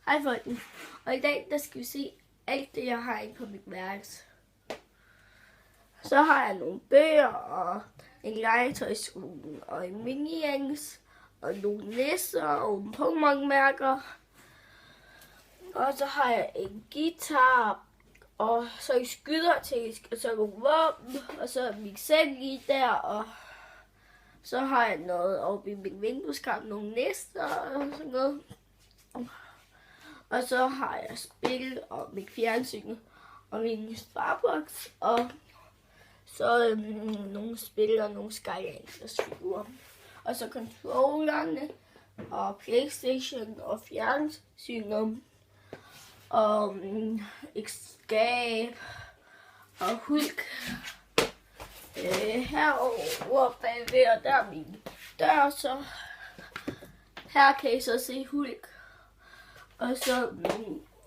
Hej folkens, og i dag der skal vi se alt det jeg har inde på mit værelse. Så har jeg nogle bøger og en legetøjsskole og en miniangs og nogle nisser og nogle Pokémon-mærker. Og så har jeg en guitar og så en skydertisk og så nogle våben og så min seng lige der og så har jeg noget oppe i min vindueskarm, nogle nisser og sådan noget. Og så har jeg spil og mit fjernsyn og min sparebox og så nogle spil og nogle Skylanders figurer. Og så controllerne og Playstation og fjernsynet og et skab og Hulk. Herovre bagved, og der er min dør, så her kan I så se Hulk. Og så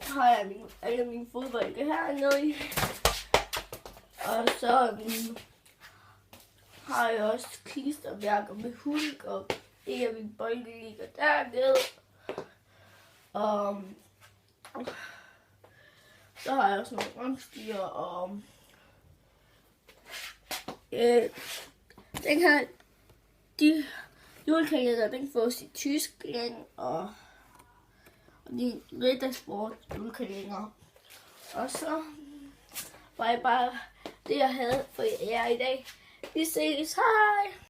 har jeg alle mine fodbolde hernede i. Og så har jeg også klistermærker med Hulk, og en af mine bolde ligger dernede. Og så har jeg også nogle rumstier, og den her, de julekalender, den fås i Tyskland, og de Rittersport julekalender. Og så var det bare det, jeg havde for jer i dag. Vi ses, hej!